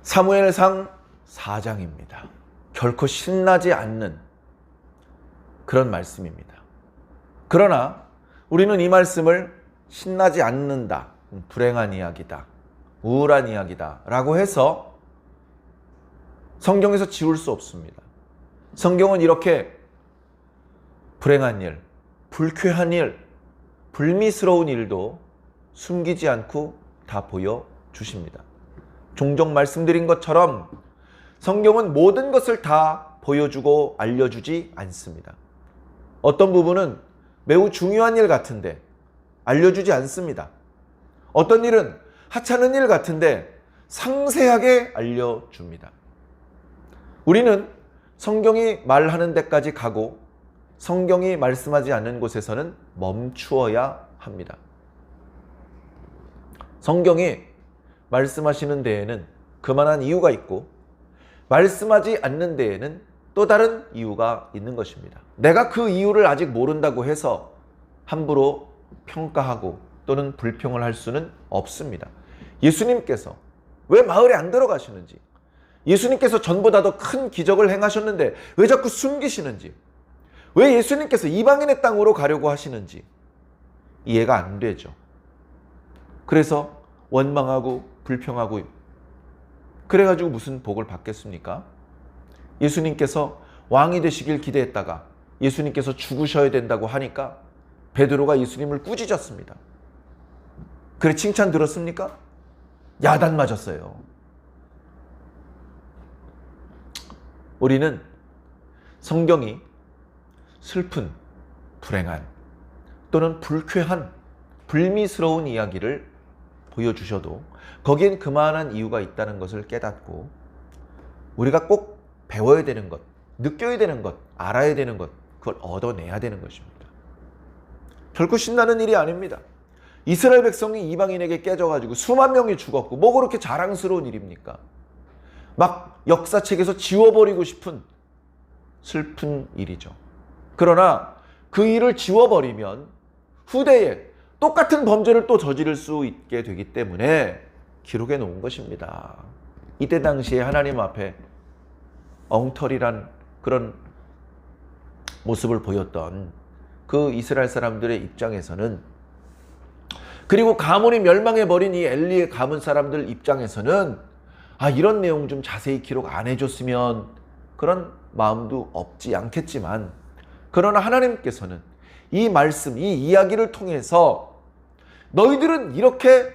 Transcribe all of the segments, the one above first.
사무엘상 4장입니다. 결코 신나지 않는 그런 말씀입니다. 그러나 우리는 이 말씀을 신나지 않는다, 불행한 이야기다, 우울한 이야기다 라고 해서 성경에서 지울 수 없습니다. 성경은 이렇게 불행한 일, 불쾌한 일, 불미스러운 일도 숨기지 않고 다 보여주십니다. 종종 말씀드린 것처럼 성경은 모든 것을 다 보여주고 알려주지 않습니다. 어떤 부분은 매우 중요한 일 같은데 알려주지 않습니다. 어떤 일은 하찮은 일 같은데 상세하게 알려줍니다. 우리는 성경이 말하는 데까지 가고 성경이 말씀하지 않는 곳에서는 멈추어야 합니다. 성경이 말씀하시는 데에는 그만한 이유가 있고 말씀하지 않는 데에는 또 다른 이유가 있는 것입니다. 내가 그 이유를 아직 모른다고 해서 함부로 평가하고 또는 불평을 할 수는 없습니다. 예수님께서 왜 마을에 안 들어가시는지, 예수님께서 전보다 더 큰 기적을 행하셨는데 왜 자꾸 숨기시는지, 왜 예수님께서 이방인의 땅으로 가려고 하시는지 이해가 안 되죠. 그래서 원망하고 불평하고 그래가지고 무슨 복을 받겠습니까? 예수님께서 왕이 되시길 기대했다가 예수님께서 죽으셔야 된다고 하니까 베드로가 예수님을 꾸짖었습니다. 그래 칭찬 들었습니까? 야단 맞았어요. 우리는 성경이 슬픈, 불행한 또는 불쾌한, 불미스러운 이야기를 보여주셔도 거기엔 그만한 이유가 있다는 것을 깨닫고 우리가 꼭 배워야 되는 것, 느껴야 되는 것, 알아야 되는 것, 그걸 얻어내야 되는 것입니다. 결코 신나는 일이 아닙니다. 이스라엘 백성이 이방인에게 깨져가지고 수만 명이 죽었고 뭐 그렇게 자랑스러운 일입니까? 막 역사책에서 지워버리고 싶은 슬픈 일이죠. 그러나 그 일을 지워버리면 후대에 똑같은 범죄를 또 저지를 수 있게 되기 때문에 기록해 놓은 것입니다. 이때 당시에 하나님 앞에 엉터리란 그런 모습을 보였던 그 이스라엘 사람들의 입장에서는, 그리고 가문이 멸망해버린 이 엘리의 가문 사람들 입장에서는 이런 내용 좀 자세히 기록 안 해줬으면 그런 마음도 없지 않겠지만, 그러나 하나님께서는 이 말씀, 이 이야기를 통해서 너희들은 이렇게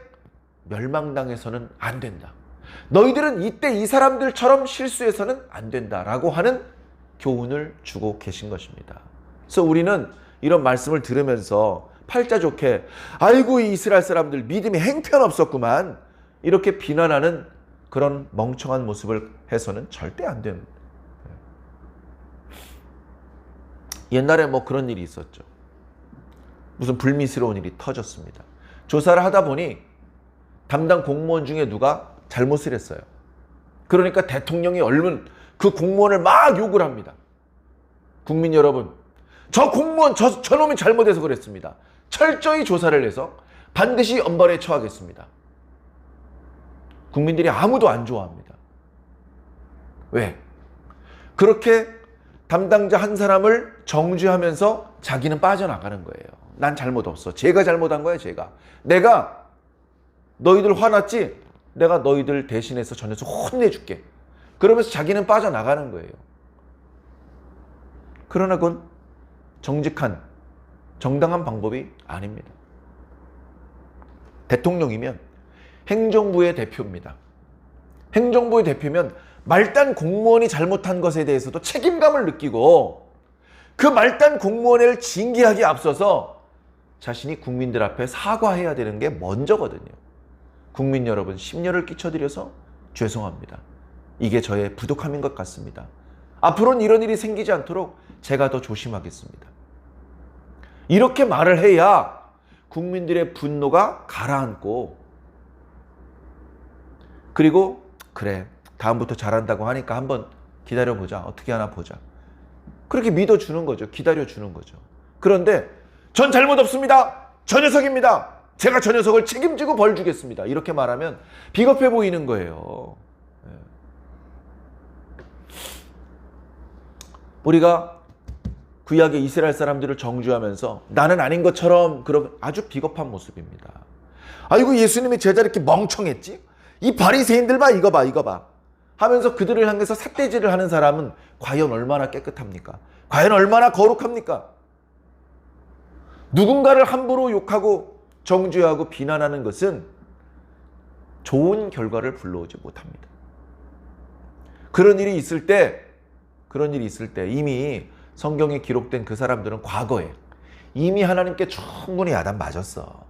멸망당해서는 안 된다, 너희들은 이때 이 사람들처럼 실수해서는 안 된다라고 하는 교훈을 주고 계신 것입니다. 그래서 우리는 이런 말씀을 들으면서 팔자 좋게 아이고 이 이스라엘 사람들 믿음이 행편없었구만 이렇게 비난하는 그런 멍청한 모습을 해서는 절대 안 됩니다. 옛날에 뭐 그런 일이 있었죠. 무슨 불미스러운 일이 터졌습니다. 조사를 하다 보니 담당 공무원 중에 누가 잘못을 했어요. 그러니까 대통령이 얼른 그 공무원을 막 욕을 합니다. 국민 여러분, 저 공무원 저놈이 잘못해서 그랬습니다. 철저히 조사를 해서 반드시 엄벌에 처하겠습니다. 국민들이 아무도 안 좋아합니다. 왜? 그렇게 담당자 한 사람을 정죄하면서 자기는 빠져나가는 거예요. 난 잘못 없어. 제가 잘못한 거야, 제가. 내가 너희들 화났지? 내가 너희들 대신해서 저 녀석 혼내줄게. 그러면서 자기는 빠져나가는 거예요. 그러나 그건 정직한, 정당한 방법이 아닙니다. 대통령이면 행정부의 대표입니다. 행정부의 대표면 말단 공무원이 잘못한 것에 대해서도 책임감을 느끼고 그 말단 공무원을 징계하기에 앞서서 자신이 국민들 앞에 사과해야 되는 게 먼저거든요. 국민 여러분, 심려를 끼쳐드려서 죄송합니다. 이게 저의 부족함인 것 같습니다. 앞으로는 이런 일이 생기지 않도록 제가 더 조심하겠습니다. 이렇게 말을 해야 국민들의 분노가 가라앉고, 그리고 그래 다음부터 잘한다고 하니까 한번 기다려보자, 어떻게 하나 보자, 그렇게 믿어주는 거죠. 기다려주는 거죠. 그런데 전 잘못 없습니다, 저 녀석입니다, 제가 저 녀석을 책임지고 벌 주겠습니다, 이렇게 말하면 비겁해 보이는 거예요. 우리가 구약의 이스라엘 사람들을 정죄하면서 나는 아닌 것처럼 그런 아주 비겁한 모습입니다. 아이고 예수님이 제자 이렇게 멍청했지? 이 바리새인들 봐 이거 봐 이거 봐 하면서 그들을 향해서 삿대질을 하는 사람은 과연 얼마나 깨끗합니까? 과연 얼마나 거룩합니까? 누군가를 함부로 욕하고 정죄하고 비난하는 것은 좋은 결과를 불러오지 못합니다. 그런 일이 있을 때 이미 성경에 기록된 그 사람들은 과거에 이미 하나님께 충분히 아담 맞았어.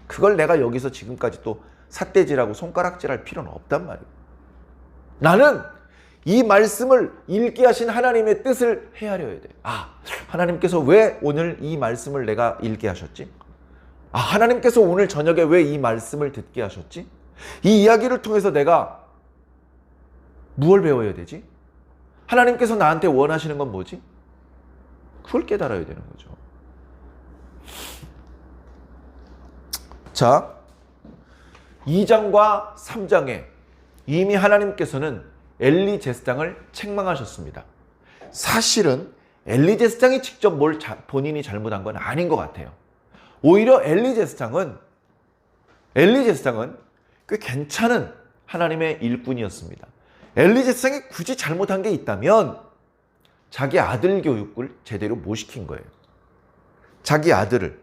그걸 내가 여기서 지금까지 또 삿대질하고 손가락질할 필요는 없단 말이에요. 나는 이 말씀을 읽게 하신 하나님의 뜻을 헤아려야 돼. 아, 하나님께서 왜 오늘 이 말씀을 내가 읽게 하셨지? 아, 하나님께서 오늘 저녁에 왜 이 말씀을 듣게 하셨지? 이 이야기를 통해서 내가 무엇을 배워야 되지? 하나님께서 나한테 원하시는 건 뭐지? 그걸 깨달아야 되는 거죠. 자, 2장과 3장에 이미 하나님께서는 엘리 제사장을 책망하셨습니다. 사실은 엘리 제사장이 직접 본인이 잘못한 건 아닌 것 같아요. 오히려 엘리 제사장은 꽤 괜찮은 하나님의 일꾼이었습니다. 엘리 제사장이 굳이 잘못한 게 있다면 자기 아들 교육을 제대로 못 시킨 거예요. 자기 아들을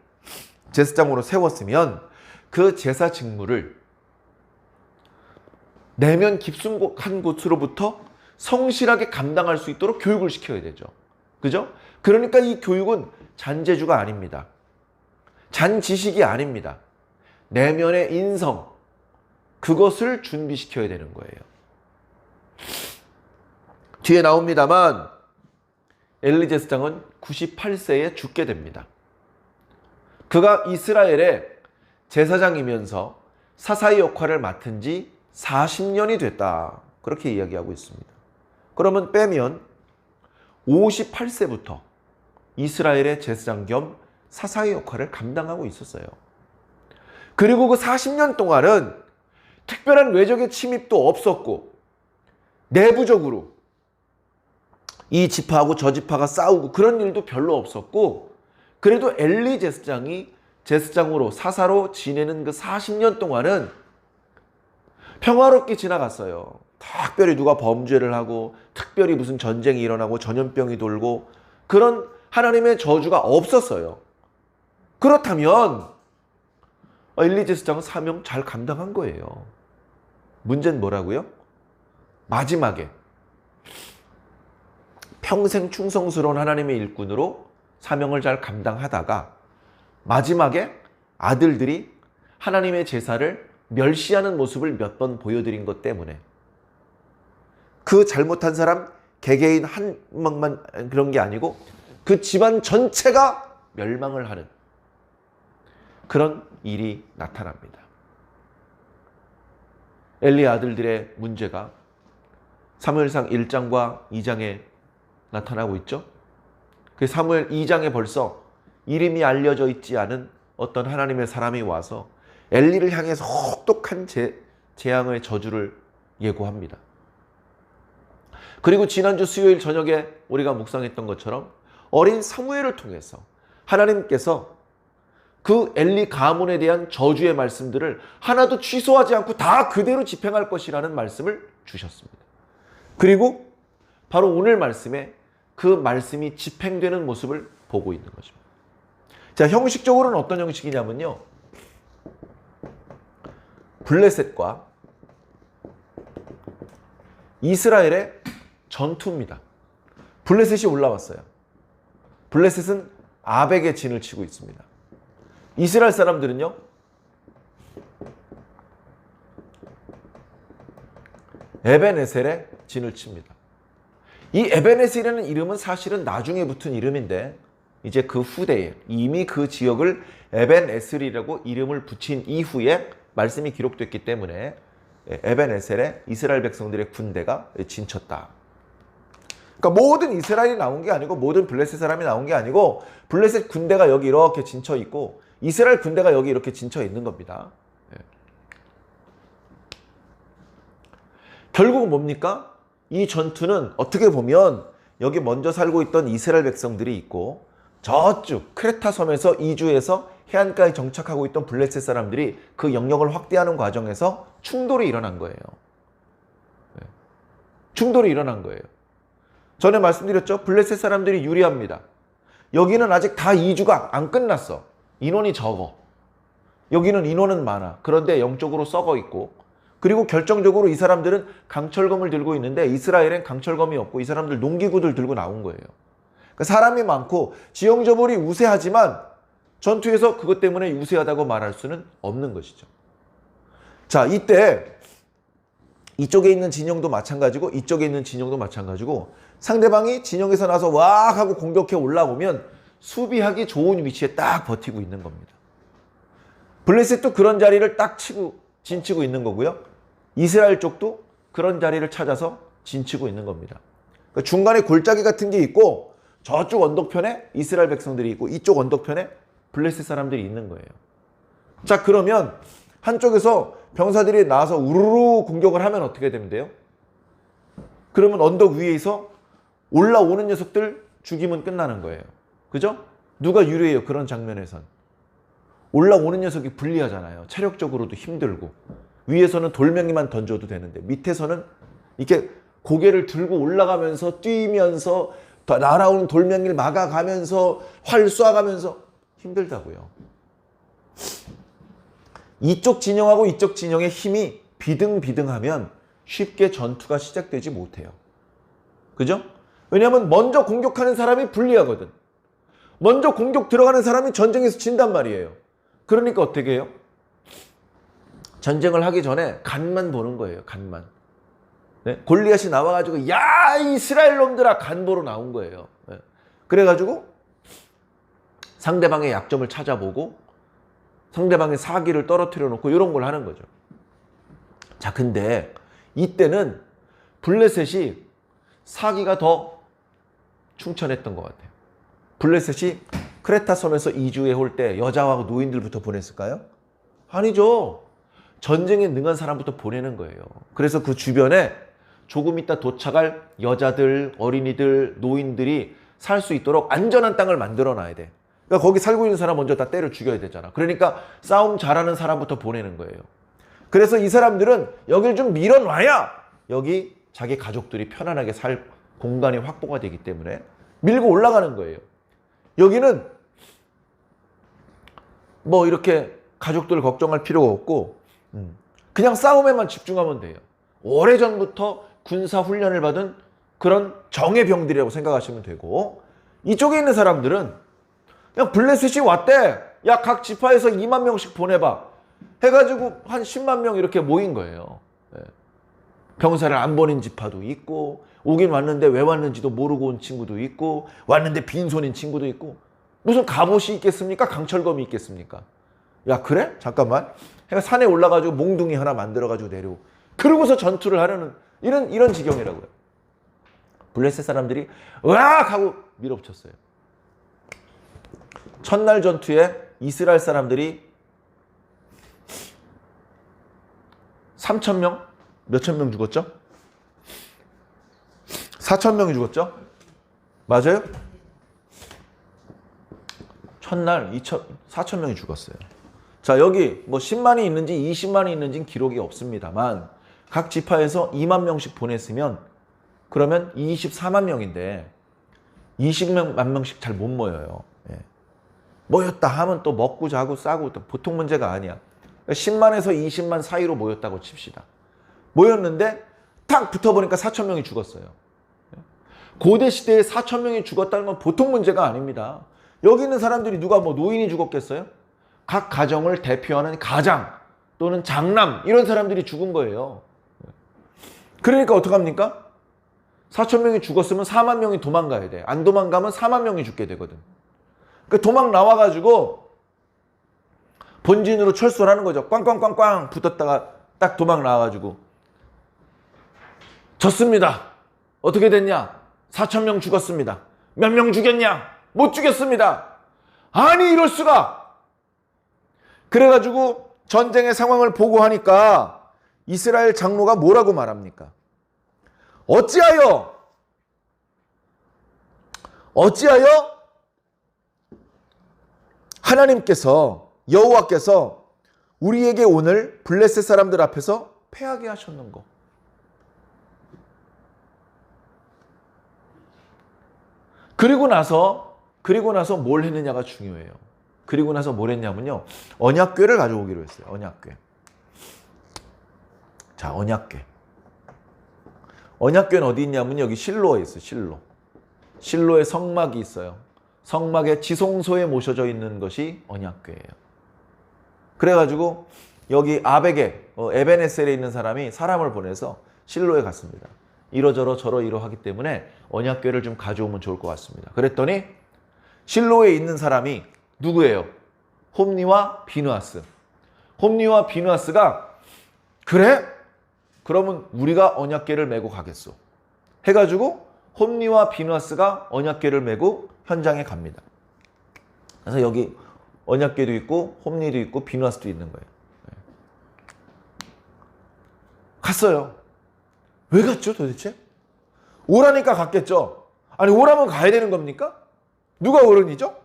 제사장으로 세웠으면 그 제사 직무를 내면 깊숙한 곳으로부터 성실하게 감당할 수 있도록 교육을 시켜야 되죠. 그죠? 그러니까 이 교육은 잔재주가 아닙니다. 잔지식이 아닙니다. 내면의 인성, 그것을 준비시켜야 되는 거예요. 뒤에 나옵니다만 엘리 제사장은 98세에 죽게 됩니다. 그가 이스라엘의 제사장이면서 사사의 역할을 맡은 지 40년이 됐다. 그렇게 이야기하고 있습니다. 그러면 빼면 58세부터 이스라엘의 제사장 겸 사사의 역할을 감당하고 있었어요. 그리고 그 40년 동안은 특별한 외적의 침입도 없었고 내부적으로 이 지파하고 저 지파가 싸우고 그런 일도 별로 없었고 그래도 엘리 제사장이 제사장으로 사사로 지내는 그 40년 동안은 평화롭게 지나갔어요. 특별히 누가 범죄를 하고 특별히 무슨 전쟁이 일어나고 전염병이 돌고 그런 하나님의 저주가 없었어요. 그렇다면 엘리 제사장은 사명 잘 감당한 거예요. 문제는 뭐라고요? 마지막에 평생 충성스러운 하나님의 일꾼으로 사명을 잘 감당하다가 마지막에 아들들이 하나님의 제사를 멸시하는 모습을 몇 번 보여드린 것 때문에 그 잘못한 사람 개개인 한 명만 그런 게 아니고 그 집안 전체가 멸망을 하는 그런 일이 나타납니다. 엘리 아들들의 문제가 사무엘상 1장과 2장에 나타나고 있죠. 그 사무엘 2장에 벌써 이름이 알려져 있지 않은 어떤 하나님의 사람이 와서 엘리를 향해서 혹독한 재앙의 저주를 예고합니다. 그리고 지난주 수요일 저녁에 우리가 묵상했던 것처럼 어린 사무엘을 통해서 하나님께서 그 엘리 가문에 대한 저주의 말씀들을 하나도 취소하지 않고 다 그대로 집행할 것이라는 말씀을 주셨습니다. 그리고 바로 오늘 말씀에 그 말씀이 집행되는 모습을 보고 있는 거죠. 자, 형식적으로는 어떤 형식이냐면요. 블레셋과 이스라엘의 전투입니다. 블레셋이 올라왔어요. 블레셋은 아벡의 진을 치고 있습니다. 이스라엘 사람들은요. 에벤에셀의 진을 칩니다. 이 에벤에셀이라는 이름은 사실은 나중에 붙은 이름인데 이제 그 후대에 이미 그 지역을 에벤에셀이라고 이름을 붙인 이후에 말씀이 기록됐기 때문에 에벤에셀에 이스라엘 백성들의 군대가 진쳤다. 그러니까 모든 이스라엘이 나온 게 아니고 모든 블레셋 사람이 나온 게 아니고 블레셋 군대가 여기 이렇게 진쳐 있고 이스라엘 군대가 여기 이렇게 진쳐 있는 겁니다. 결국은 뭡니까? 이 전투는 어떻게 보면 여기 먼저 살고 있던 이스라엘 백성들이 있고 저쪽 크레타 섬에서 이주해서 해안가에 정착하고 있던 블레셋 사람들이 그 영역을 확대하는 과정에서 충돌이 일어난 거예요. 충돌이 일어난 거예요. 전에 말씀드렸죠? 블레셋 사람들이 유리합니다. 여기는 아직 다 이주가 안 끝났어. 인원이 적어. 여기는 인원은 많아. 그런데 영적으로 썩어 있고, 그리고 결정적으로 이 사람들은 강철검을 들고 있는데 이스라엘엔 강철검이 없고 이 사람들 농기구들 들고 나온 거예요. 그러니까 사람이 많고 지형적으로 우세하지만 전투에서 그것 때문에 우세하다고 말할 수는 없는 것이죠. 자, 이때 이쪽에 있는 진영도 마찬가지고 이쪽에 있는 진영도 마찬가지고 상대방이 진영에서 나서 와 하고 공격해 올라오면 수비하기 좋은 위치에 딱 버티고 있는 겁니다. 블레셋도 그런 자리를 딱 진치고 있는 거고요. 이스라엘 쪽도 그런 자리를 찾아서 진치고 있는 겁니다. 그러니까 중간에 골짜기 같은 게 있고 저쪽 언덕편에 이스라엘 백성들이 있고 이쪽 언덕편에 블레셋 사람들이 있는 거예요. 자, 그러면 한쪽에서 병사들이 나와서 우르르 공격을 하면 어떻게 되면 돼요? 그러면 언덕 위에서 올라오는 녀석들 죽이면 끝나는 거예요. 그죠? 누가 유리해요? 그런 장면에선. 올라오는 녀석이 불리하잖아요. 체력적으로도 힘들고. 위에서는 돌멩이만 던져도 되는데 밑에서는 이렇게 고개를 들고 올라가면서 뛰면서 날아오는 돌멩이를 막아가면서 활 쏴가면서 힘들다고요. 이쪽 진영하고 이쪽 진영의 힘이 비등비등하면 쉽게 전투가 시작되지 못해요. 그죠? 왜냐하면 먼저 공격하는 사람이 불리하거든. 먼저 공격 들어가는 사람이 전쟁에서 진단 말이에요. 그러니까 어떻게 해요? 전쟁을 하기 전에 간만 보는 거예요. 간만. 네? 골리앗이 나와가지고 야 이스라엘 놈들아 간 보러 나온 거예요. 네. 그래가지고 상대방의 약점을 찾아보고 상대방의 사기를 떨어뜨려 놓고 이런 걸 하는 거죠. 자, 근데 이때는 블레셋이 사기가 더 충천했던 것 같아요. 블레셋이 크레타 섬에서 이주해 올 때 여자와 노인들부터 보냈을까요? 아니죠. 전쟁에 능한 사람부터 보내는 거예요. 그래서 그 주변에 조금 있다 도착할 여자들, 어린이들, 노인들이 살 수 있도록 안전한 땅을 만들어 놔야 돼. 그러니까 거기 살고 있는 사람 먼저 다 때려 죽여야 되잖아. 그러니까 싸움 잘하는 사람부터 보내는 거예요. 그래서 이 사람들은 여길 좀 밀어놔야 여기 자기 가족들이 편안하게 살 공간이 확보가 되기 때문에 밀고 올라가는 거예요. 여기는 뭐 이렇게 가족들 걱정할 필요가 없고 그냥 싸움에만 집중하면 돼요. 오래전부터 군사훈련을 받은 그런 정예병들이라고 생각하시면 되고, 이쪽에 있는 사람들은 그냥 블레셋이 왔대. 야, 각 지파에서 2만 명씩 보내봐. 해가지고 한 10만 명 이렇게 모인 거예요. 병사를 안 보낸 지파도 있고, 오긴 왔는데 왜 왔는지도 모르고 온 친구도 있고, 왔는데 빈손인 친구도 있고, 무슨 갑옷이 있겠습니까? 강철검이 있겠습니까? 야, 그래? 잠깐만. 해가 산에 올라가지고 몽둥이 하나 만들어가지고 내려오고, 그러고서 전투를 하려는 이런 지경이라고요. 블레셋 사람들이 으악 하고 밀어붙였어요. 첫날 전투에 이스라엘 사람들이 3,000명? 몇천 명 죽었죠? 4,000명이 죽었죠? 맞아요? 첫날 4,000명이 죽었어요. 자, 여기 뭐 10만이 있는지 20만이 있는지는 기록이 없습니다만 각 지파에서 2만 명씩 보냈으면 그러면 24만 명인데 20만 명씩 잘 못 모여요. 예. 모였다 하면 또 먹고 자고 싸고 또 보통 문제가 아니야. 10만에서 20만 사이로 모였다고 칩시다. 모였는데 탁 붙어보니까 4,000명이 죽었어요. 고대 시대에 4,000명이 죽었다는 건 보통 문제가 아닙니다. 여기 있는 사람들이 누가 뭐 노인이 죽었겠어요? 각 가정을 대표하는 가장 또는 장남 이런 사람들이 죽은 거예요. 그러니까 어떡합니까? 4,000명이 죽었으면 4만 명이 도망가야 돼. 안 도망가면 4만 명이 죽게 되거든. 그러니까 도망 나와가지고 본진으로 철수를 하는 거죠. 꽝꽝꽝꽝 붙었다가 딱 도망 나와가지고 졌습니다. 어떻게 됐냐? 4,000명 죽었습니다. 몇 명 죽였냐? 못 죽였습니다. 아니 이럴 수가. 그래가지고 전쟁의 상황을 보고하니까 이스라엘 장로가 뭐라고 말합니까? 어찌하여 어찌하여 하나님께서 여호와께서 우리에게 오늘 블레셋 사람들 앞에서 패하게 하셨는고. 그리고 나서 뭘 했느냐가 중요해요. 그리고 나서 뭘 했냐면요. 언약궤를 가져오기로 했어요. 언약궤. 자, 언약궤. 언약궤는 어디 있냐면 여기 실로에 있어요. 실로. 실로에 성막이 있어요. 성막의 지성소에 모셔져 있는 것이 언약궤예요. 그래가지고 여기 아벡에 에베네셀에 있는 사람이 사람을 보내서 실로에 갔습니다. 이러저러 저러이러하기 때문에 언약궤를 좀 가져오면 좋을 것 같습니다. 그랬더니 실로에 있는 사람이 누구예요? 홈니와 비느하스. 홈니와 비느하스가 그래? 그러면 우리가 언약궤를 메고 가겠소. 해가지고 홈니와 비느하스가 언약궤를 메고 현장에 갑니다. 그래서 여기 언약궤도 있고 홈니도 있고 비느하스도 있는 거예요. 갔어요. 왜 갔죠 도대체? 오라니까 갔겠죠. 아니 오라면 가야 되는 겁니까? 누가 어른이죠?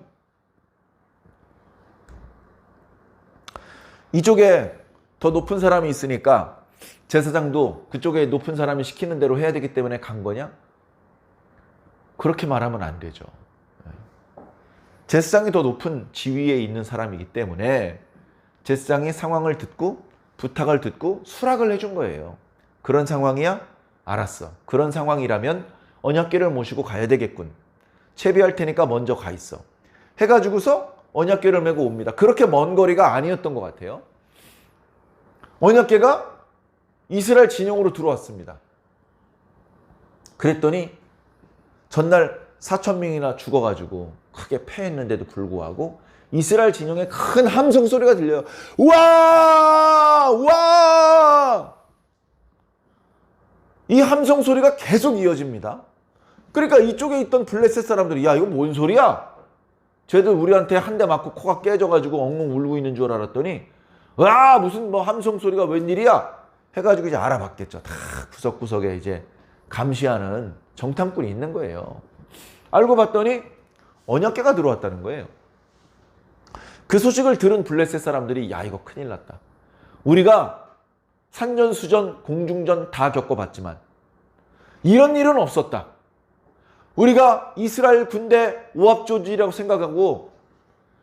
이쪽에 더 높은 사람이 있으니까 제사장도 그쪽에 높은 사람이 시키는 대로 해야 되기 때문에 간 거냐? 그렇게 말하면 안 되죠. 제사장이 더 높은 지위에 있는 사람이기 때문에 제사장이 상황을 듣고 부탁을 듣고 수락을 해준 거예요. 그런 상황이야? 알았어. 그런 상황이라면 언약궤를 모시고 가야 되겠군. 채비할 테니까 먼저 가 있어. 해가지고서 언약궤를 메고 옵니다. 그렇게 먼 거리가 아니었던 것 같아요. 언약궤가 이스라엘 진영으로 들어왔습니다. 그랬더니 전날 4,000명이나 죽어가지고 크게 패했는데도 불구하고 이스라엘 진영에 큰 함성 소리가 들려요. 와! 와! 이 함성 소리가 계속 이어집니다. 그러니까 이쪽에 있던 블레셋 사람들이 야 이거 뭔 소리야? 쟤들 우리한테 한 대 맞고 코가 깨져가지고 엉엉 울고 있는 줄 알았더니 와 무슨 뭐 함성 소리가 웬일이야? 해가지고 이제 알아봤겠죠. 다 구석구석에 이제 감시하는 정탐꾼이 있는 거예요. 알고 봤더니 언약궤가 들어왔다는 거예요. 그 소식을 들은 블레셋 사람들이 야 이거 큰일 났다. 우리가 산전수전 공중전 다 겪어봤지만 이런 일은 없었다. 우리가 이스라엘 군대 오합조직이라고 생각하고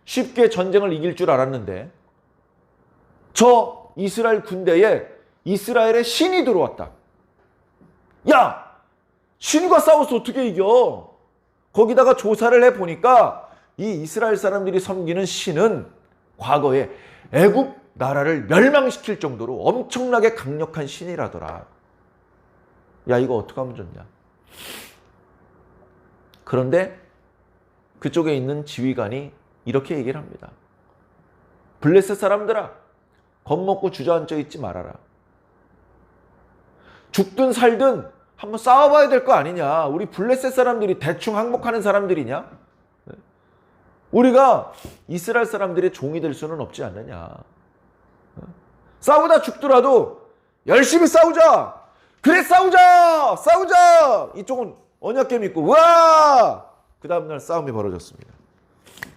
쉽게 전쟁을 이길 줄 알았는데 저 이스라엘 군대에 이스라엘의 신이 들어왔다. 야! 신과 싸워서 어떻게 이겨? 거기다가 조사를 해보니까 이 이스라엘 사람들이 섬기는 신은 과거에 애굽 나라를 멸망시킬 정도로 엄청나게 강력한 신이라더라. 야 이거 어떡하면 좋냐. 그런데 그쪽에 있는 지휘관이 이렇게 얘기를 합니다. 블레셋 사람들아 겁먹고 주저앉아 있지 말아라. 죽든 살든 한번 싸워봐야 될 거 아니냐. 우리 블레셋 사람들이 대충 항복하는 사람들이냐? 우리가 이스라엘 사람들의 종이 될 수는 없지 않느냐. 싸우다 죽더라도 열심히 싸우자. 그래 싸우자. 싸우자. 이쪽은 언약궤 믿고 와. 그 다음날 싸움이 벌어졌습니다.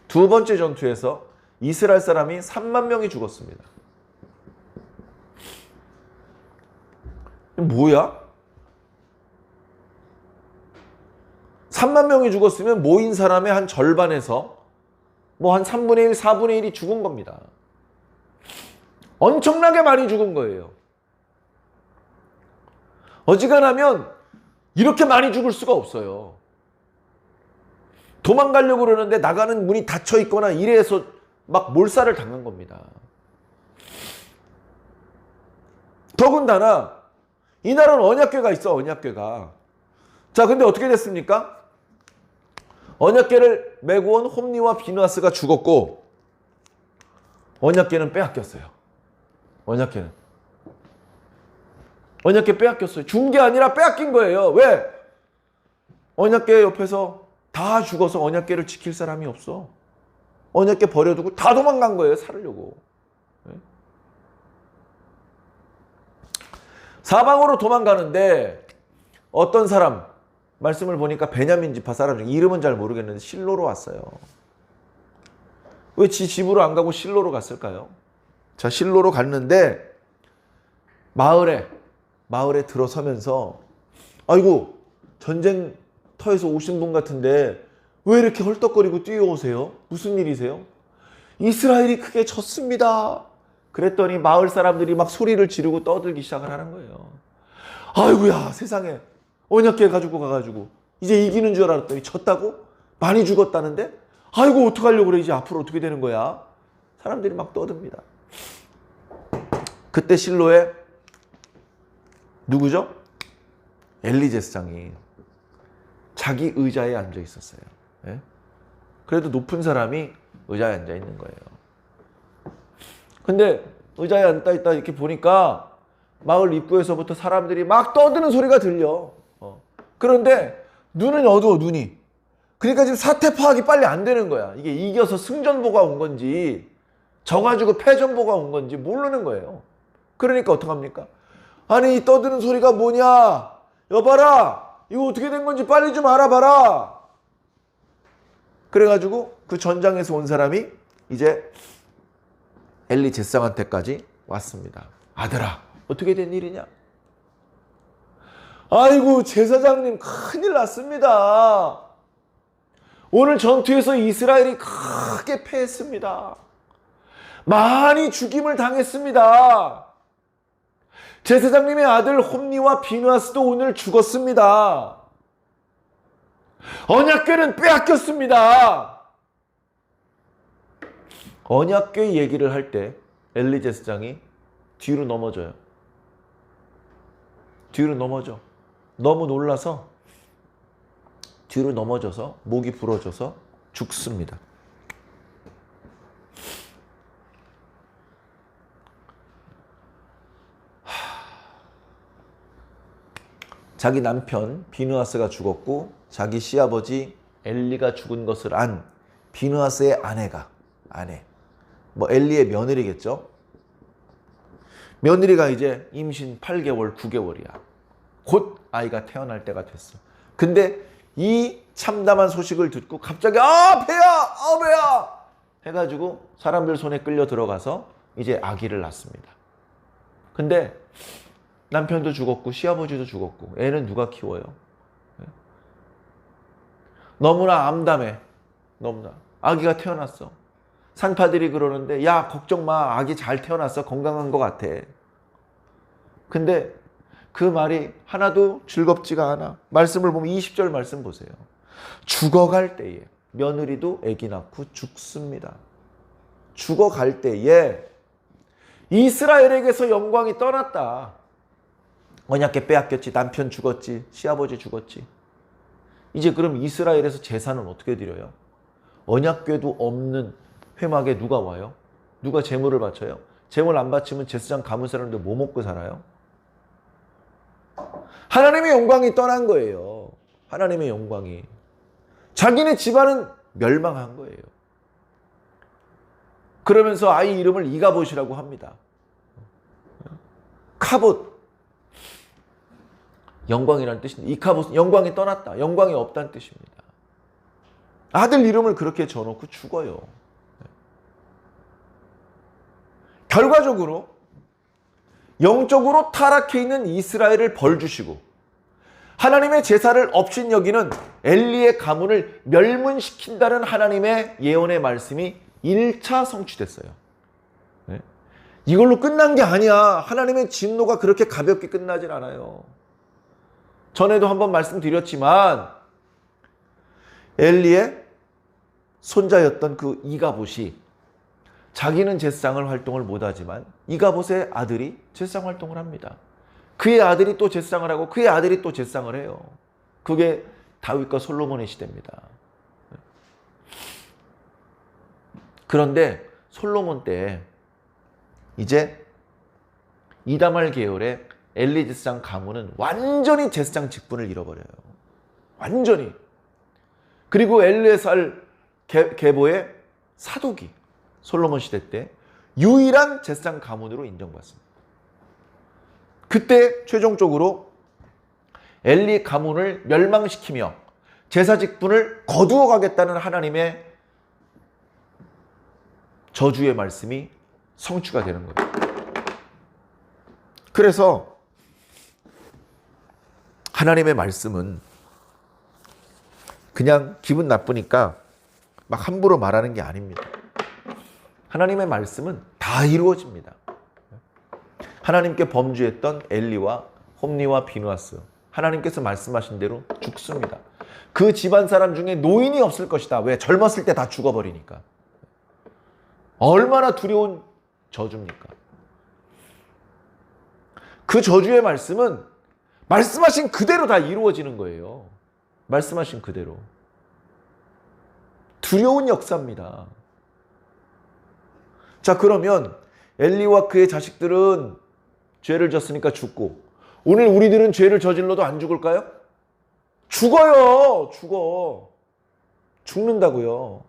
두 번째 전투에서 이스라엘 사람이 3만 명이 죽었습니다. 뭐야? 3만 명이 죽었으면 모인 사람의 한 절반에서 뭐 한 3분의 1, 4분의 1이 죽은 겁니다. 엄청나게 많이 죽은 거예요. 어지간하면 이렇게 많이 죽을 수가 없어요. 도망가려고 그러는데 나가는 문이 닫혀 있거나 이래서 막 몰살을 당한 겁니다. 더군다나 이날은 언약궤가 있어. 언약궤가. 자 근데 어떻게 됐습니까? 언약궤를 메고 온 홈니와 비느하스가 죽었고 언약궤는 빼앗겼어요. 언약궤 빼앗겼어요. 준 게 아니라 빼앗긴 거예요. 왜? 언약궤 옆에서 다 죽어서 언약궤를 지킬 사람이 없어. 언약궤 버려두고 다 도망간 거예요. 살으려고. 사방으로 도망가는데 어떤 사람 말씀을 보니까 베냐민 지파 사람 중 이름은 잘 모르겠는데 실로로 왔어요. 왜 지 집으로 안 가고 실로로 갔을까요? 자, 실로로 갔는데 마을에 들어서면서 아이고 전쟁터에서 오신 분 같은데 왜 이렇게 헐떡거리고 뛰어오세요? 무슨 일이세요? 이스라엘이 크게 졌습니다. 그랬더니 마을 사람들이 막 소리를 지르고 떠들기 시작을 하는 거예요. 아이고야 세상에 언약궤 가지고 가가지고 이제 이기는 줄 알았더니 졌다고? 많이 죽었다는데? 아이고 어떡하려고 그래 이제 앞으로 어떻게 되는 거야? 사람들이 막 떠듭니다. 그때 실로에 누구죠? 엘리 제사장이 자기 의자에 앉아 있었어요. 예? 그래도 높은 사람이 의자에 앉아 있는 거예요. 근데 의자에 앉아 있다 이렇게 보니까 마을 입구에서부터 사람들이 막 떠드는 소리가 들려. 그런데 눈은 어두워 눈이. 그러니까 지금 사태 파악이 빨리 안 되는 거야. 이게 이겨서 승전보가 온 건지 져가지고 패전보가 온 건지 모르는 거예요. 그러니까 어떡합니까? 아니 이 떠드는 소리가 뭐냐? 여봐라 이거 어떻게 된 건지 빨리 좀 알아봐라. 그래가지고 그 전장에서 온 사람이 이제 엘리 제사장한테까지 왔습니다. 아들아 어떻게 된 일이냐? 아이고 제사장님 큰일 났습니다. 오늘 전투에서 이스라엘이 크게 패했습니다. 많이 죽임을 당했습니다. 제사장님의 아들 홈니와 비누아스도 오늘 죽었습니다. 언약궤는 빼앗겼습니다. 언약궤 얘기를 할 때 엘리 제사장이 뒤로 넘어져요. 뒤로 넘어져. 너무 놀라서 뒤로 넘어져서 목이 부러져서 죽습니다. 자기 남편 비느하스가 죽었고 자기 시아버지 엘리가 죽은 것을 안 비느하스의 아내 뭐 엘리의 며느리겠죠. 며느리가 이제 임신 8개월 9개월이야. 곧 아이가 태어날 때가 됐어. 근데 이 참담한 소식을 듣고 갑자기 배야 해가지고 사람들 손에 끌려 들어가서 이제 아기를 낳습니다. 근데 남편도 죽었고 시아버지도 죽었고 애는 누가 키워요? 너무나 암담해. 너무나. 아기가 태어났어. 산파들이 그러는데 야 걱정 마 아기 잘 태어났어. 건강한 것 같아. 근데 그 말이 하나도 즐겁지가 않아. 말씀을 보면 20절 말씀 보세요. 죽어갈 때에 며느리도 아기 낳고 죽습니다. 죽어갈 때에 이스라엘에게서 영광이 떠났다. 언약궤 빼앗겼지. 남편 죽었지. 시아버지 죽었지. 이제 그럼 이스라엘에서 제사는 어떻게 드려요? 언약궤도 없는 회막에 누가 와요? 누가 제물을 바쳐요? 제물 안 바치면 제사장 가문 사람들 뭐 먹고 살아요? 하나님의 영광이 떠난 거예요. 하나님의 영광이. 자기네 집안은 멸망한 거예요. 그러면서 아이 이름을 이가봇이라고 합니다. 카봇. 영광이라는 뜻인데 이카봇은 영광이 떠났다. 영광이 없다는 뜻입니다. 아들 이름을 그렇게 져놓고 죽어요. 결과적으로 영적으로 타락해 있는 이스라엘을 벌주시고 하나님의 제사를 업신여기는 엘리의 가문을 멸문시킨다는 하나님의 예언의 말씀이 1차 성취됐어요. 이걸로 끝난 게 아니야. 하나님의 진노가 그렇게 가볍게 끝나질 않아요. 전에도 한번 말씀드렸지만 엘리의 손자였던 그 이가봇이 자기는 제사장을 활동을 못하지만 이가봇의 아들이 제사장 활동을 합니다. 그의 아들이 또 제사장을 하고 그의 아들이 또 제사장을 해요. 그게 다윗과 솔로몬의 시대입니다. 그런데 솔로몬 때 이제 이다말 계열의 엘리 제사장 가문은 완전히 제사장 직분을 잃어버려요. 완전히. 그리고 엘레살 계보의 사독이 솔로몬 시대 때 유일한 제사장 가문으로 인정받습니다. 그때 최종적으로 엘리 가문을 멸망시키며 제사 직분을 거두어 가겠다는 하나님의 저주의 말씀이 성취가 되는 거예요. 그래서 하나님의 말씀은 그냥 기분 나쁘니까 막 함부로 말하는 게 아닙니다. 하나님의 말씀은 다 이루어집니다. 하나님께 범죄했던 엘리와 홈리와 비누아스, 하나님께서 말씀하신 대로 죽습니다. 그 집안 사람 중에 노인이 없을 것이다. 왜? 젊었을 때 다 죽어버리니까. 얼마나 두려운 저주입니까? 그 저주의 말씀은 말씀하신 그대로 다 이루어지는 거예요. 말씀하신 그대로. 두려운 역사입니다. 자, 그러면 엘리와 그의 자식들은 죄를 졌으니까 죽고, 오늘 우리들은 죄를 저질러도 안 죽을까요? 죽어요. 죽어. 죽는다고요.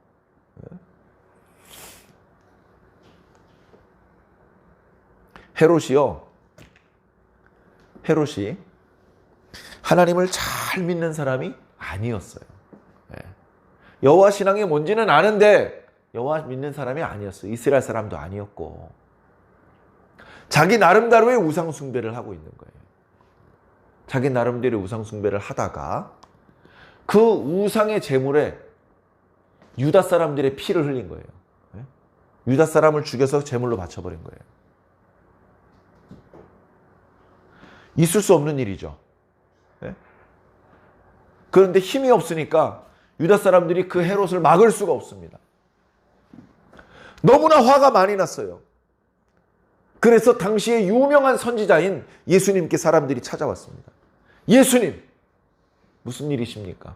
헤롯이 하나님을 잘 믿는 사람이 아니었어요. 여호와 신앙이 뭔지는 아는데 여호와 믿는 사람이 아니었어요. 이스라엘 사람도 아니었고, 자기 나름대로의 우상 숭배를 하고 있는 거예요. 자기 나름대로 우상 숭배를 하다가 그 우상의 제물에 유다 사람들의 피를 흘린 거예요. 유다 사람을 죽여서 제물로 바쳐버린 거예요. 있을 수 없는 일이죠. 그런데 힘이 없으니까 유다 사람들이 그 헤롯을 막을 수가 없습니다. 너무나 화가 많이 났어요. 그래서 당시에 유명한 선지자인 예수님께 사람들이 찾아왔습니다. 예수님, 무슨 일이십니까?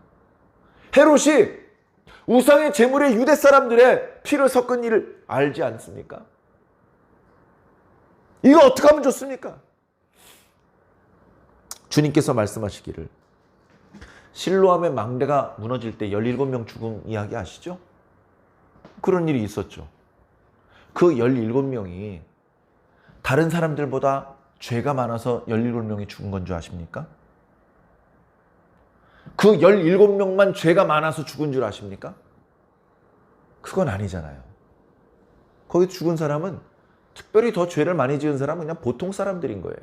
헤롯이 우상의 제물에 유대 사람들의 피를 섞은 일을 알지 않습니까? 이거 어떻게 하면 좋습니까? 주님께서 말씀하시기를, 실로암의 망대가 무너질 때 17명 죽은 이야기 아시죠? 그런 일이 있었죠. 그 17명이 다른 사람들보다 죄가 많아서 17명이 죽은 건 줄 아십니까? 그 17명만 죄가 많아서 죽은 줄 아십니까? 그건 아니잖아요. 거기 죽은 사람은, 특별히 더 죄를 많이 지은 사람은 그냥 보통 사람들인 거예요.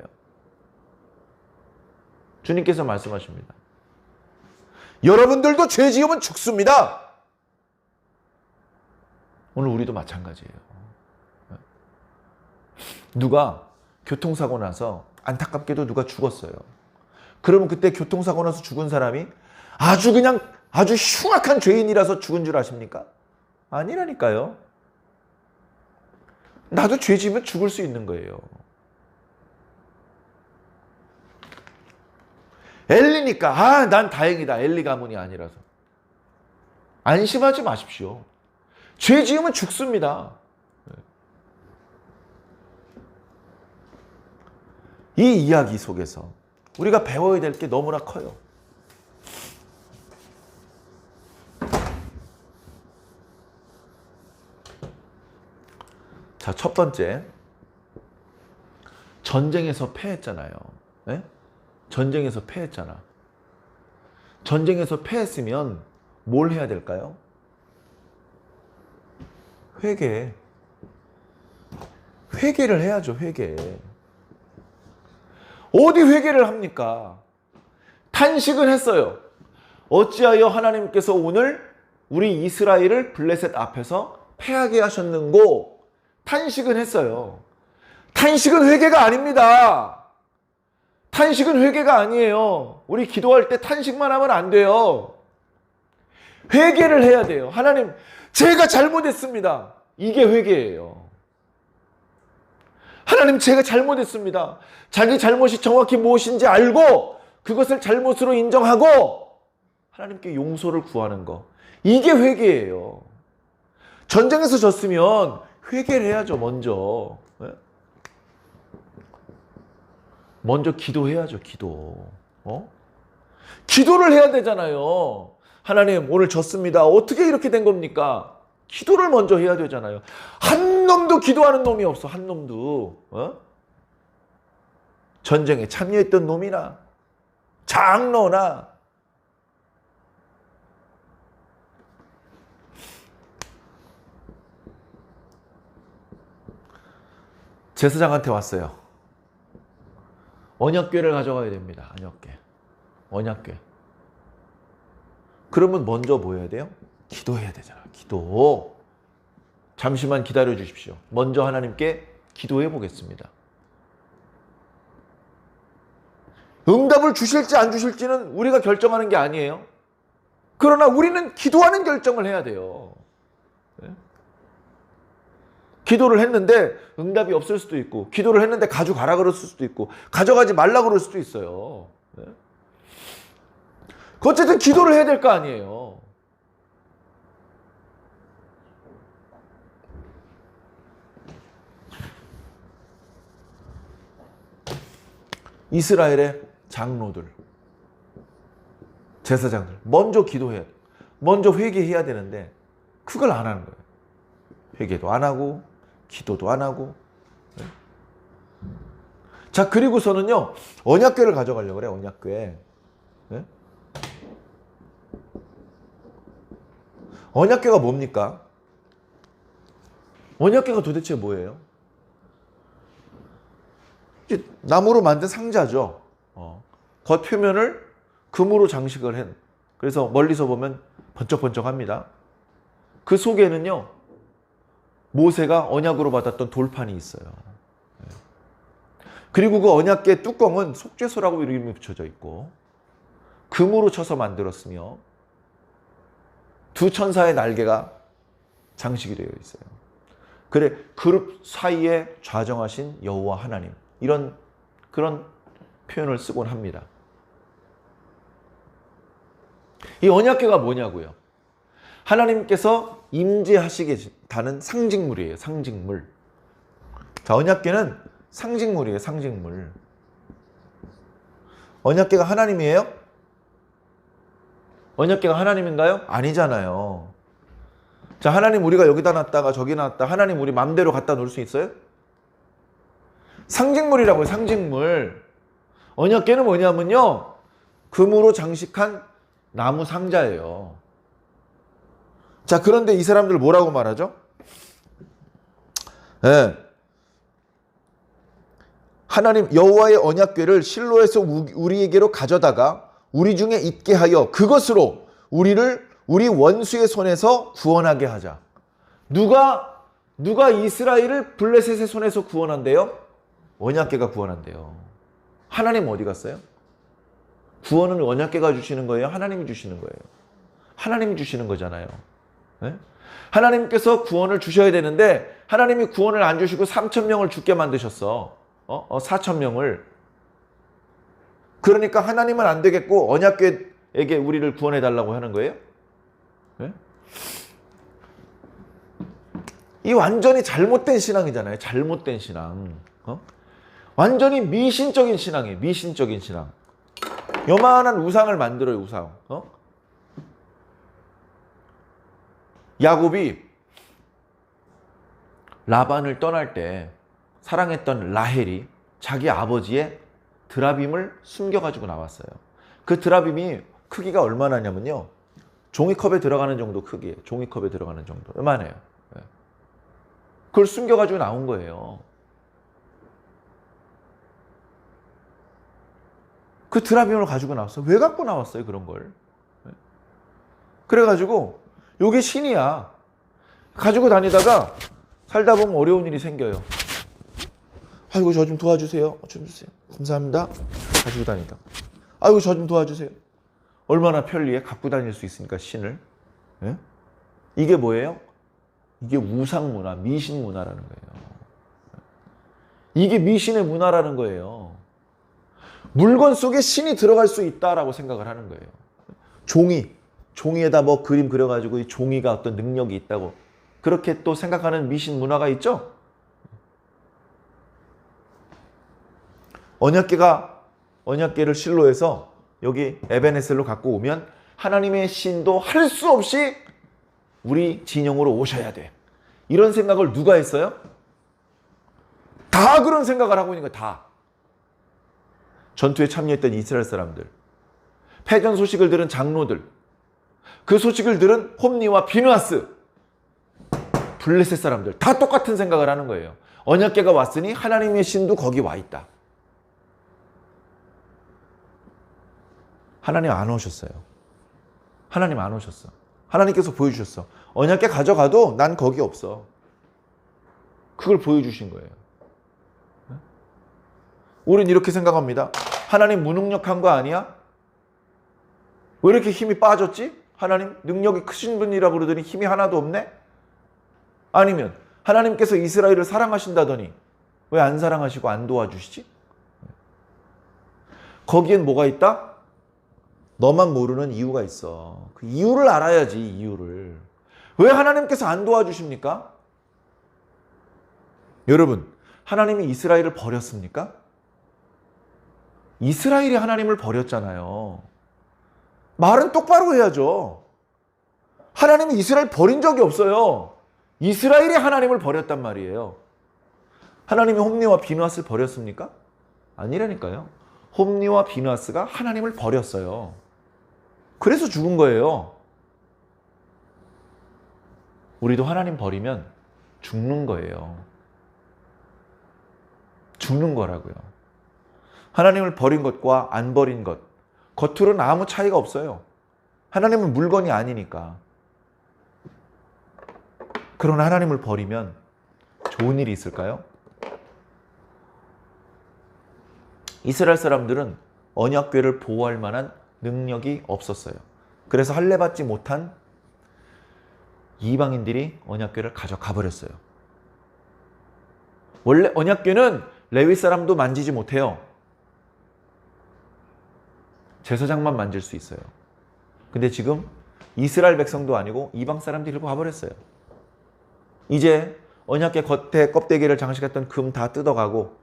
주님께서 말씀하십니다. 여러분들도 죄 지으면 죽습니다. 오늘 우리도 마찬가지예요. 누가 교통사고 나서, 안타깝게도 누가 죽었어요. 그러면 그때 교통사고 나서 죽은 사람이 아주 흉악한 죄인이라서 죽은 줄 아십니까? 아니라니까요. 나도 죄 지으면 죽을 수 있는 거예요. 엘리니까 난 다행이다. 엘리 가문이 아니라서. 안심하지 마십시오. 죄 지으면 죽습니다. 이 이야기 속에서 우리가 배워야 될 게 너무나 커요. 자, 첫 번째, 전쟁에서 패했잖아요. 네? 전쟁에서 패했잖아. 전쟁에서 패했으면 뭘 해야 될까요? 회개를 해야죠. 회개. 어디 회개를 합니까? 탄식을 했어요. 어찌하여 하나님께서 오늘 우리 이스라엘을 블레셋 앞에서 패하게 하셨는고? 탄식은 했어요. 탄식은 회개가 아닙니다. 탄식은 회개가 아니에요. 우리 기도할 때 탄식만 하면 안 돼요. 회개를 해야 돼요. 하나님, 제가 잘못했습니다. 이게 회개예요. 하나님, 제가 잘못했습니다. 자기 잘못이 정확히 무엇인지 알고 그것을 잘못으로 인정하고 하나님께 용서를 구하는 거. 이게 회개예요. 전쟁에서 졌으면 회개를 해야죠. 먼저 기도해야죠. 기도를 해야 되잖아요. 하나님, 오늘 졌습니다. 어떻게 이렇게 된 겁니까? 기도를 먼저 해야 되잖아요. 한 놈도 기도하는 놈이 없어. 한 놈도. 전쟁에 참여했던 놈이나 장로나 제사장한테 왔어요. 언약궤를 가져가야 됩니다. 언약궤. 그러면 먼저 뭐 해야 돼요? 기도해야 되잖아. 기도. 잠시만 기다려 주십시오. 먼저 하나님께 기도해 보겠습니다. 응답을 주실지 안 주실지는 우리가 결정하는 게 아니에요. 그러나 우리는 기도하는 결정을 해야 돼요. 네? 기도를 했는데 응답이 없을 수도 있고, 기도를 했는데 가져가라 그럴 수도 있고, 가져가지 말라 그럴 수도 있어요. 네? 어쨌든 기도를 해야 될 거 아니에요. 이스라엘의 장로들, 제사장들 먼저 기도해야 돼. 먼저 회개해야 되는데 그걸 안 하는 거예요. 회개도 안 하고 기도도 안 하고. 네. 자, 그리고서는요, 언약궤를 가져가려고 그래. 언약궤. 네? 언약궤가 뭡니까? 언약궤가 도대체 뭐예요? 나무로 만든 상자죠. 겉 표면을 금으로 장식을 한. 그래서 멀리서 보면 번쩍번쩍합니다. 그 속에는요, 모세가 언약으로 받았던 돌판이 있어요. 그리고 그 언약궤 뚜껑은 속죄소라고 이름이 붙여져 있고, 금으로 쳐서 만들었으며 두 천사의 날개가 장식이 되어 있어요. 그래, 그룹 사이에 좌정하신 여호와 하나님, 그런 표현을 쓰곤 합니다. 이 언약궤가 뭐냐고요? 하나님께서 임재하시겠다는 상징물이에요. 상징물. 자, 언약궤는 상징물이에요. 상징물. 언약궤가 하나님이에요? 언약궤가 하나님인가요? 아니잖아요. 자, 하나님 우리가 여기다 놨다가 저기 놨다, 하나님 우리 맘대로 갖다 놓을 수 있어요? 상징물이라고요. 상징물. 언약궤는 뭐냐면요, 금으로 장식한 나무 상자예요. 자, 그런데 이 사람들 뭐라고 말하죠? 네. 하나님 여호와의 언약궤를 실로에서 우리에게로 가져다가 우리 중에 있게 하여 그것으로 우리 원수의 손에서 구원하게 하자. 누가 이스라엘을 블레셋의 손에서 구원한대요? 언약궤가 구원한대요. 하나님 어디 갔어요? 구원은 언약궤가 주시는 거예요? 하나님이 주시는 거예요? 하나님이 주시는 거잖아요. 네? 하나님께서 구원을 주셔야 되는데 하나님이 구원을 안 주시고 3,000명을 죽게 만드셨어. 4,000명을. 그러니까 하나님은 안 되겠고 언약궤에게 우리를 구원해 달라고 하는 거예요? 네? 이 완전히 잘못된 신앙이잖아요. 잘못된 신앙. 완전히 미신적인 신앙이에요. 미신적인 신앙. 요만한 우상을 만들어요. 우상. 야곱이 라반을 떠날 때 사랑했던 라헬이 자기 아버지의 드라빔을 숨겨가지고 나왔어요. 그 드라빔이 크기가 얼마나냐면요, 종이컵에 들어가는 정도 크기예요. 종이컵에 들어가는 정도. 요만해요. 그걸 숨겨가지고 나온 거예요. 그 드라빔을 가지고 나왔어요. 왜 갖고 나왔어요, 그런 걸? 그래가지고 요게 신이야. 가지고 다니다가 살다 보면 어려운 일이 생겨요. 아이고, 저 좀 도와주세요. 좀 주세요. 감사합니다. 가지고 다니다. 아이고, 저 좀 도와주세요. 얼마나 편리해. 갖고 다닐 수 있으니까, 신을. 예? 이게 뭐예요? 이게 우상문화, 미신문화라는 거예요. 이게 미신의 문화라는 거예요. 물건 속에 신이 들어갈 수 있다라고 생각을 하는 거예요. 종이에다 뭐 그림 그려가지고 이 종이가 어떤 능력이 있다고 그렇게 또 생각하는 미신 문화가 있죠? 언약궤를 실로에서 여기 에베네셀로 갖고 오면 하나님의 신도 할 수 없이 우리 진영으로 오셔야 돼. 이런 생각을 누가 했어요? 다 그런 생각을 하고 있는 거야. 다. 전투에 참여했던 이스라엘 사람들. 패전 소식을 들은 장로들, 그 소식을 들은 홈리와 비누아스, 블레셋 사람들 다 똑같은 생각을 하는 거예요. 언약궤가 왔으니 하나님의 신도 거기 와 있다. 하나님 안 오셨어요. 하나님 안 오셨어. 하나님께서 보여주셨어. 언약궤 가져가도 난 거기 없어. 그걸 보여주신 거예요. 우린 이렇게 생각합니다. 하나님 무능력한 거 아니야? 왜 이렇게 힘이 빠졌지? 하나님 능력이 크신 분이라 그러더니 힘이 하나도 없네? 아니면 하나님께서 이스라엘을 사랑하신다더니 왜 안 사랑하시고 안 도와주시지? 거기엔 뭐가 있다? 너만 모르는 이유가 있어. 그 이유를 알아야지, 이유를. 왜 하나님께서 안 도와주십니까? 여러분, 하나님이 이스라엘을 버렸습니까? 이스라엘이 하나님을 버렸잖아요. 말은 똑바로 해야죠. 하나님이 이스라엘 버린 적이 없어요. 이스라엘이 하나님을 버렸단 말이에요. 하나님이 홈리와 비누아스를 버렸습니까? 아니라니까요. 홈리와 비누아스가 하나님을 버렸어요. 그래서 죽은 거예요. 우리도 하나님 버리면 죽는 거예요. 죽는 거라고요. 하나님을 버린 것과 안 버린 것, 겉으로는 아무 차이가 없어요. 하나님은 물건이 아니니까. 그러나 하나님을 버리면 좋은 일이 있을까요? 이스라엘 사람들은 언약궤를 보호할 만한 능력이 없었어요. 그래서 할례받지 못한 이방인들이 언약궤를 가져가 버렸어요. 원래 언약궤는 레위 사람도 만지지 못해요. 제사장만 만질 수 있어요. 근데 지금 이스라엘 백성도 아니고 이방 사람들이 들고 가버렸어요. 이제 언약궤 겉에 껍데기를 장식했던 금 다 뜯어가고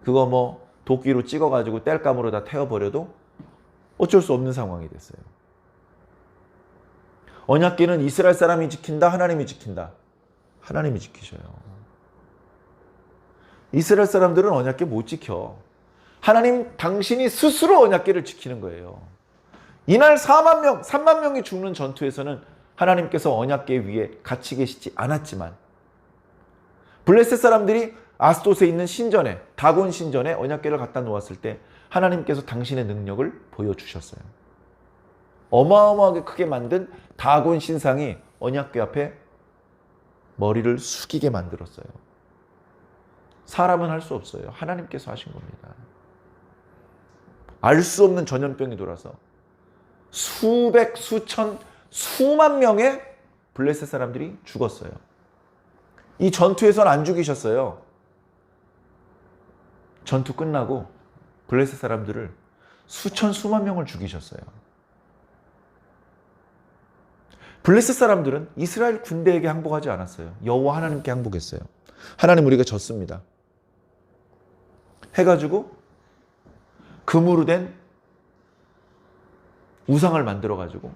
그거 뭐 도끼로 찍어가지고 땔감으로 다 태워버려도 어쩔 수 없는 상황이 됐어요. 언약궤는 이스라엘 사람이 지킨다, 하나님이 지킨다. 하나님이 지키셔요. 이스라엘 사람들은 언약궤 못 지켜. 하나님 당신이 스스로 언약궤를 지키는 거예요. 이날 3만 명이 죽는 전투에서는 하나님께서 언약궤 위에 같이 계시지 않았지만 블레셋 사람들이 아스돗에 있는 신전에, 다곤 신전에 언약궤를 갖다 놓았을 때 하나님께서 당신의 능력을 보여주셨어요. 어마어마하게 크게 만든 다곤 신상이 언약궤 앞에 머리를 숙이게 만들었어요. 사람은 할 수 없어요. 하나님께서 하신 겁니다. 알 수 없는 전염병이 돌아서 수백, 수천, 수만 명의 블레셋 사람들이 죽었어요. 이 전투에서는 안 죽이셨어요. 전투 끝나고 블레셋 사람들을 수천, 수만 명을 죽이셨어요. 블레셋 사람들은 이스라엘 군대에게 항복하지 않았어요. 여호와 하나님께 항복했어요. 하나님 우리가 졌습니다. 해가지고 금으로 된 우상을 만들어가지고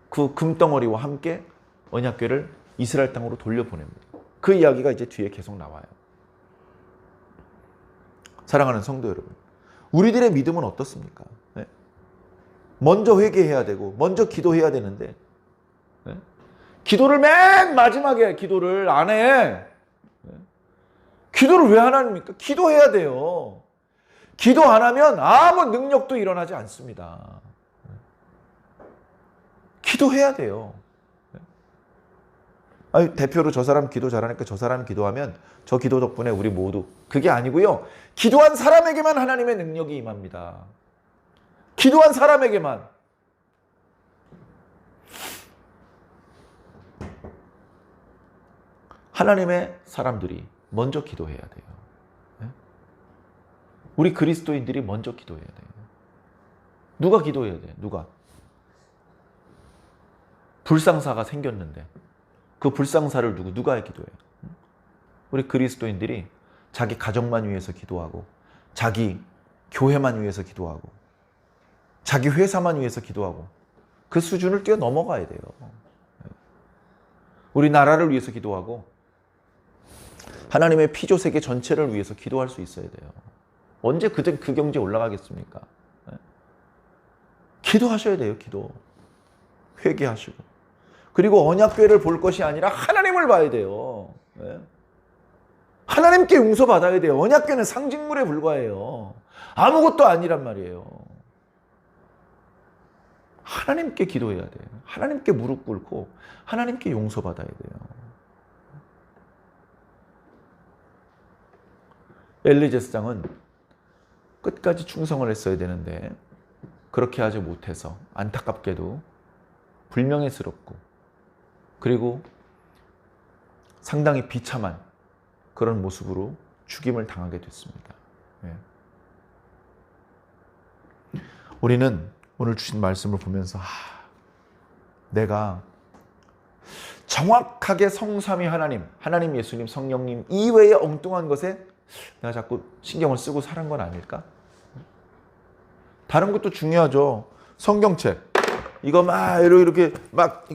그 금덩어리와 함께 언약궤를 이스라엘 땅으로 돌려보냅니다. 그 이야기가 이제 뒤에 계속 나와요. 사랑하는 성도 여러분, 우리들의 믿음은 어떻습니까? 네? 먼저 회개해야 되고 먼저 기도해야 되는데 네? 기도를 맨 마지막에 기도를 안 해. 네? 기도를 왜 안 합니까? 기도해야 돼요. 기도 안 하면 아무 능력도 일어나지 않습니다. 기도해야 돼요. 아니, 대표로 저 사람 기도 잘하니까 저 사람 기도하면 저 기도 덕분에 우리 모두, 그게 아니고요. 기도한 사람에게만 하나님의 능력이 임합니다. 기도한 사람에게만. 하나님의 사람들이 먼저 기도해야 돼요. 우리 그리스도인들이 먼저 기도해야 돼요. 누가 기도해야 돼요? 누가? 불상사가 생겼는데 그 불상사를 누가 기도해요? 우리 그리스도인들이 자기 가정만 위해서 기도하고 자기 교회만 위해서 기도하고 자기 회사만 위해서 기도하고 그 수준을 뛰어넘어가야 돼요. 우리 나라를 위해서 기도하고 하나님의 피조 세계 전체를 위해서 기도할 수 있어야 돼요. 언제 그 경지에 올라가겠습니까? 기도하셔야 돼요. 기도. 회개하시고. 그리고 언약궤를 볼 것이 아니라 하나님을 봐야 돼요. 네? 하나님께 용서받아야 돼요. 언약궤는 상징물에 불과해요. 아무것도 아니란 말이에요. 하나님께 기도해야 돼요. 하나님께 무릎 꿇고 하나님께 용서받아야 돼요. 엘리 제사장은 끝까지 충성을 했어야 되는데 그렇게 하지 못해서 안타깝게도 불명예스럽고 그리고 상당히 비참한 그런 모습으로 죽임을 당하게 됐습니다. 우리는 오늘 주신 말씀을 보면서 내가 정확하게 성삼위 하나님, 예수님, 성령님 이외의 엉뚱한 것에 내가 자꾸 신경을 쓰고 사는 건 아닐까? 다른 것도 중요하죠. 성경책 이거 막 이렇게 막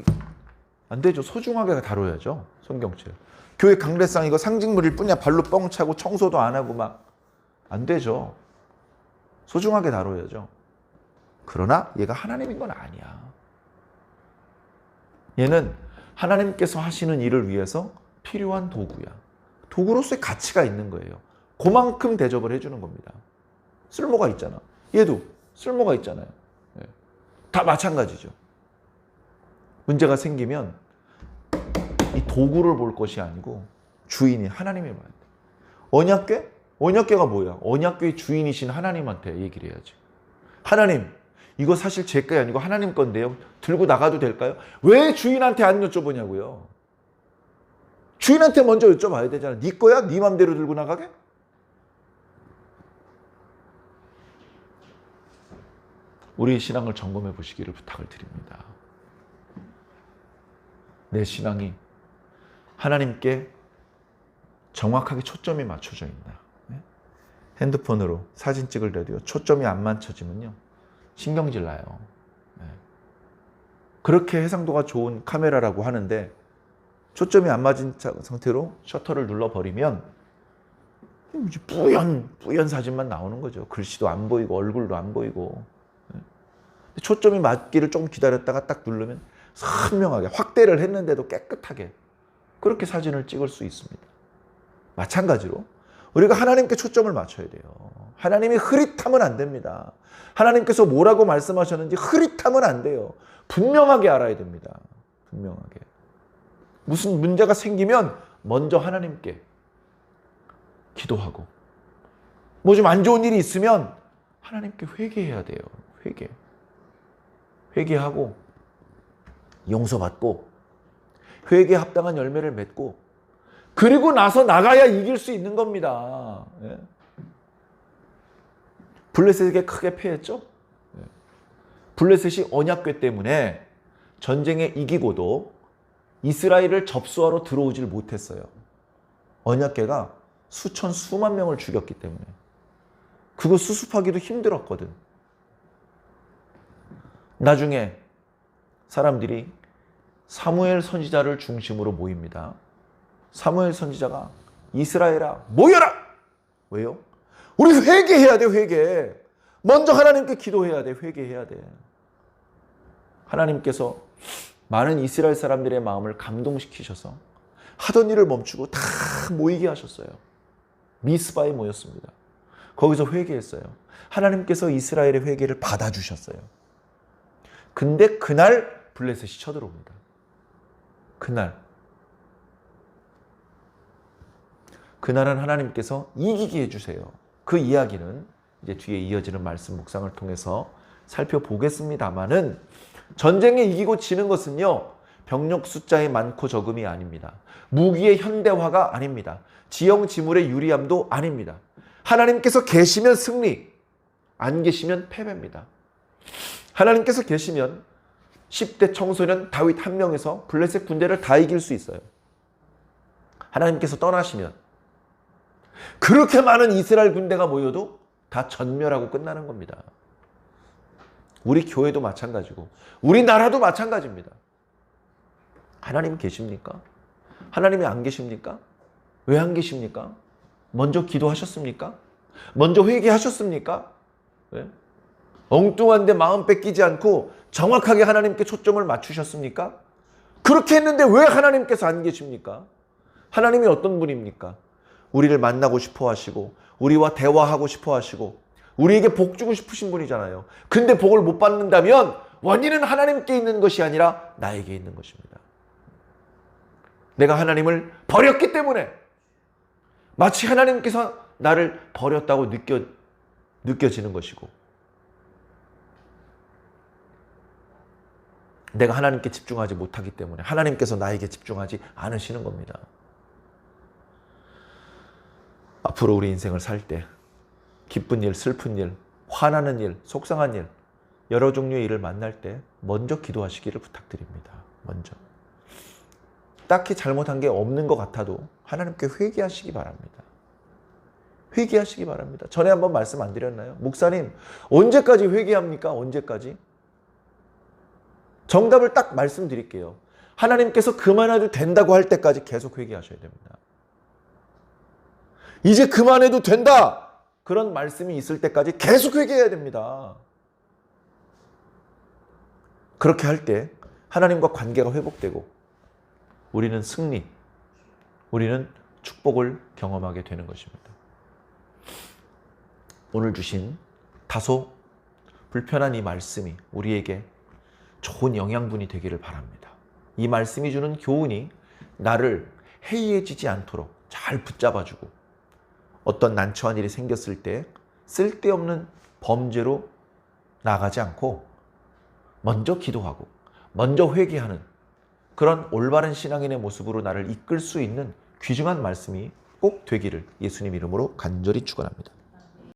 안 되죠. 소중하게 다뤄야죠. 성경책. 교회 강례상 이거 상징물일 뿐이야. 발로 뻥 차고 청소도 안 하고 막 안 되죠. 소중하게 다뤄야죠. 그러나 얘가 하나님인 건 아니야. 얘는 하나님께서 하시는 일을 위해서 필요한 도구야. 도구로서의 가치가 있는 거예요. 그만큼 대접을 해주는 겁니다. 쓸모가 있잖아. 얘도 쓸모가 있잖아요. 다 마찬가지죠. 문제가 생기면 이 도구를 볼 것이 아니고 주인이 하나님을 봐야 돼. 언약궤? 언약궤가 뭐야? 언약궤의 주인이신 하나님한테 얘기를 해야지. 하나님, 이거 사실 제 게 아니고 하나님 건데요. 들고 나가도 될까요? 왜 주인한테 안 여쭤보냐고요. 주인한테 먼저 여쭤봐야 되잖아. 네 거야? 네 맘대로 들고 나가게? 우리의 신앙을 점검해 보시기를 부탁을 드립니다. 내 신앙이 하나님께 정확하게 초점이 맞춰져 있나. 핸드폰으로 사진 찍을 때도요. 초점이 안 맞춰지면요. 신경질 나요. 그렇게 해상도가 좋은 카메라라고 하는데 초점이 안 맞은 상태로 셔터를 눌러버리면 뿌연 사진만 나오는 거죠. 글씨도 안 보이고 얼굴도 안 보이고. 초점이 맞기를 좀 기다렸다가 딱 누르면 선명하게 확대를 했는데도 깨끗하게 그렇게 사진을 찍을 수 있습니다. 마찬가지로 우리가 하나님께 초점을 맞춰야 돼요. 하나님이 흐릿하면 안 됩니다. 하나님께서 뭐라고 말씀하셨는지 흐릿하면 안 돼요. 분명하게 알아야 됩니다. 분명하게. 무슨 문제가 생기면 먼저 하나님께 기도하고 뭐 좀 안 좋은 일이 있으면 하나님께 회개해야 돼요. 회개하고 용서받고 회개에 합당한 열매를 맺고 그리고 나서 나가야 이길 수 있는 겁니다. 블레셋에게 크게 패했죠? 블레셋이 언약궤 때문에 전쟁에 이기고도 이스라엘을 접수하러 들어오질 못했어요. 언약궤가 수천 수만 명을 죽였기 때문에 그거 수습하기도 힘들었거든. 나중에 사람들이 사무엘 선지자를 중심으로 모입니다. 사무엘 선지자가 이스라엘아 모여라! 왜요? 우리 회개해야 돼. 회개. 먼저 하나님께 기도해야 돼. 회개해야 돼. 하나님께서 많은 이스라엘 사람들의 마음을 감동시키셔서 하던 일을 멈추고 다 모이게 하셨어요. 미스바에 모였습니다. 거기서 회개했어요. 하나님께서 이스라엘의 회개를 받아주셨어요. 근데 그날 블레셋이 쳐들어옵니다. 그날은 하나님께서 이기게 해주세요. 그 이야기는 이제 뒤에 이어지는 말씀 묵상을 통해서 살펴보겠습니다만은 전쟁에 이기고 지는 것은요. 병력 숫자의 많고 적음이 아닙니다. 무기의 현대화가 아닙니다. 지형 지물의 유리함도 아닙니다. 하나님께서 계시면 승리, 안 계시면 패배입니다. 하나님께서 계시면 10대 청소년 다윗 한 명에서 블레셋 군대를 다 이길 수 있어요. 하나님께서 떠나시면 그렇게 많은 이스라엘 군대가 모여도 다 전멸하고 끝나는 겁니다. 우리 교회도 마찬가지고 우리 나라도 마찬가지입니다. 하나님 계십니까? 하나님이 안 계십니까? 왜 안 계십니까? 먼저 기도하셨습니까? 먼저 회개하셨습니까? 왜? 엉뚱한데 마음 뺏기지 않고 정확하게 하나님께 초점을 맞추셨습니까? 그렇게 했는데 왜 하나님께서 안 계십니까? 하나님이 어떤 분입니까? 우리를 만나고 싶어 하시고 우리와 대화하고 싶어 하시고 우리에게 복 주고 싶으신 분이잖아요. 근데 복을 못 받는다면 원인은 하나님께 있는 것이 아니라 나에게 있는 것입니다. 내가 하나님을 버렸기 때문에 마치 하나님께서 나를 버렸다고 느껴지는 것이고 내가 하나님께 집중하지 못하기 때문에 하나님께서 나에게 집중하지 않으시는 겁니다. 앞으로 우리 인생을 살 때 기쁜 일, 슬픈 일, 화나는 일, 속상한 일, 여러 종류의 일을 만날 때 먼저 기도하시기를 부탁드립니다. 먼저. 딱히 잘못한 게 없는 것 같아도 하나님께 회개하시기 바랍니다. 회개하시기 바랍니다. 전에 한번 말씀 안 드렸나요? 목사님, 언제까지 회개합니까? 언제까지? 정답을 딱 말씀드릴게요. 하나님께서 그만해도 된다고 할 때까지 계속 회개하셔야 됩니다. 이제 그만해도 된다! 그런 말씀이 있을 때까지 계속 회개해야 됩니다. 그렇게 할 때 하나님과 관계가 회복되고 우리는 승리, 우리는 축복을 경험하게 되는 것입니다. 오늘 주신 다소 불편한 이 말씀이 우리에게 좋은 영양분이 되기를 바랍니다. 이 말씀이 주는 교훈이 나를 해이해지지 않도록 잘 붙잡아주고 어떤 난처한 일이 생겼을 때 쓸데없는 범죄로 나가지 않고 먼저 기도하고 먼저 회개하는 그런 올바른 신앙인의 모습으로 나를 이끌 수 있는 귀중한 말씀이 꼭 되기를 예수님 이름으로 간절히 축원합니다.